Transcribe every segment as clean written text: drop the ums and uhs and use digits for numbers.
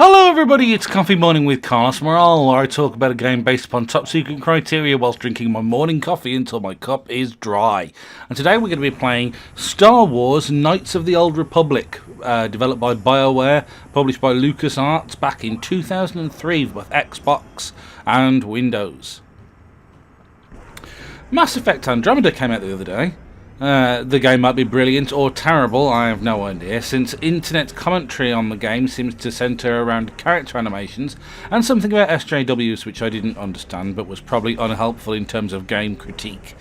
Hello everybody, it's Coffee Morning with Carlos Morale, where I talk about a game based upon top secret criteria whilst drinking my morning coffee until my cup is dry. And today we're going to be playing Star Wars Knights of the Old Republic, developed by Bioware, published by LucasArts back in 2003 with Xbox and Windows. Mass Effect Andromeda came out the other day. The game might be brilliant or terrible, I have no idea, since internet commentary on the game seems to centre around character animations and something about SJWs which I didn't understand but was probably unhelpful in terms of game critique.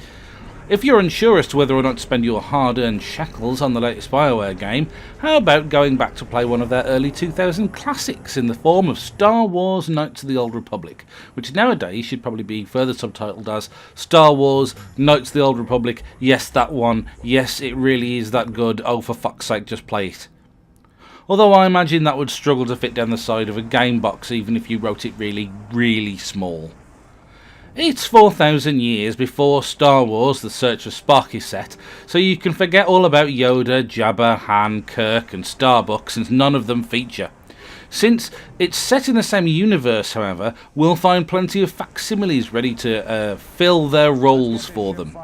If you're unsure as to whether or not to spend your hard-earned shekels on the latest Bioware game, how about going back to play one of their early 2000 classics in the form of Star Wars Knights of the Old Republic, which nowadays should probably be further subtitled as Star Wars Knights of the Old Republic, yes that one, yes it really is that good, oh for fuck's sake just play it. Although I imagine that would struggle to fit down the side of a game box even if you wrote it really, really small. It's 4,000 years before Star Wars The Search for Spock is set, so you can forget all about Yoda, Jabba, Han, Kirk and Starbuck since none of them feature. Since it's set in the same universe, however, we'll find plenty of facsimiles ready to fill their roles for them.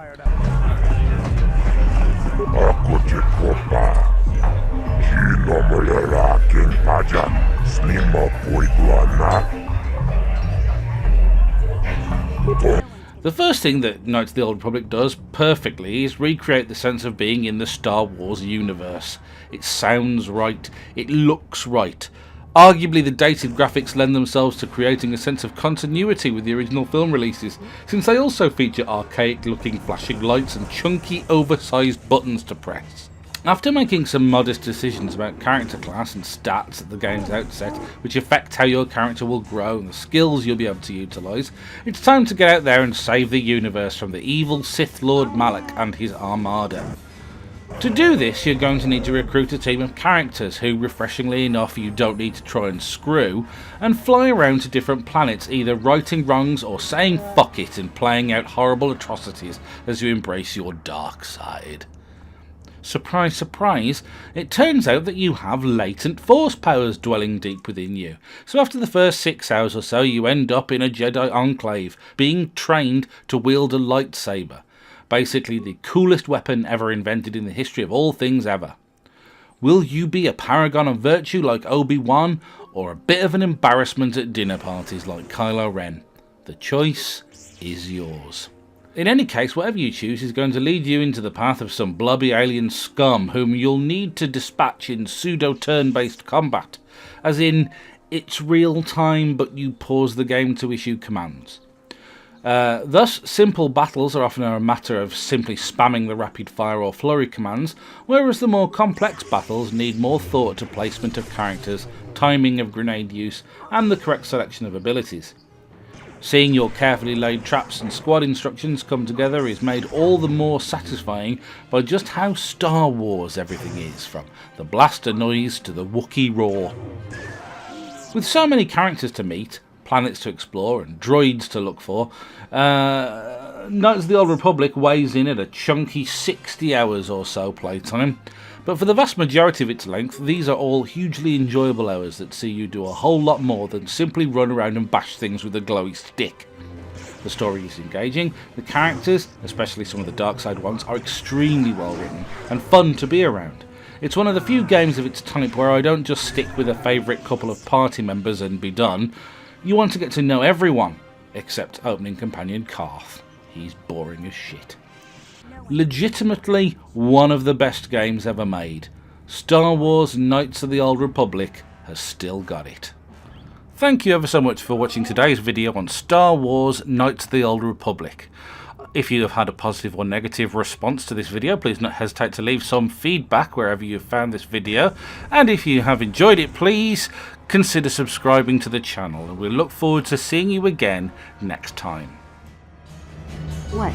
The first thing that Knights of the Old Republic does perfectly is recreate the sense of being in the Star Wars universe. It sounds right, it looks right. Arguably the dated graphics lend themselves to creating a sense of continuity with the original film releases, since they also feature archaic looking flashing lights and chunky oversized buttons to press. After making some modest decisions about character class and stats at the game's outset, which affect how your character will grow and the skills you'll be able to utilise, it's time to get out there and save the universe from the evil Sith Lord Malak and his armada. To do this, you're going to need to recruit a team of characters who, refreshingly enough, you don't need to try and screw, and fly around to different planets, either righting wrongs or saying fuck it and playing out horrible atrocities as you embrace your dark side. Surprise, surprise, it turns out that you have latent force powers dwelling deep within you. So after the first 6 hours or so, you end up in a Jedi enclave, being trained to wield a lightsaber. Basically the coolest weapon ever invented in the history of all things ever. Will you be a paragon of virtue like Obi-Wan, or a bit of an embarrassment at dinner parties like Kylo Ren? The choice is yours. In any case, whatever you choose is going to lead you into the path of some blobby alien scum whom you'll need to dispatch in pseudo-turn-based combat. As in, it's real time but you pause the game to issue commands. Thus, simple battles are often a matter of simply spamming the rapid fire or flurry commands, whereas the more complex battles need more thought to placement of characters, timing of grenade use, and the correct selection of abilities. Seeing your carefully laid traps and squad instructions come together is made all the more satisfying by just how Star Wars everything is, from the blaster noise to the Wookiee roar. With so many characters to meet, planets to explore and droids to look for, Knights of the Old Republic weighs in at a chunky 60 hours or so playtime. But for the vast majority of its length, these are all hugely enjoyable hours that see you do a whole lot more than simply run around and bash things with a glowy stick. The story is engaging, the characters, especially some of the dark side ones, are extremely well written and fun to be around. It's one of the few games of its type where I don't just stick with a favourite couple of party members and be done. You want to get to know everyone, except opening companion Koffee. He's boring as shit. Legitimately one of the best games ever made. Star Wars Knights of the Old Republic has still got it. Thank you ever so much for watching today's video on Star Wars Knights of the Old Republic. If you have had a positive or negative response to this video, please don't hesitate to leave some feedback wherever you have found this video. And if you have enjoyed it, please consider subscribing to the channel, and we'll look forward to seeing you again next time. What?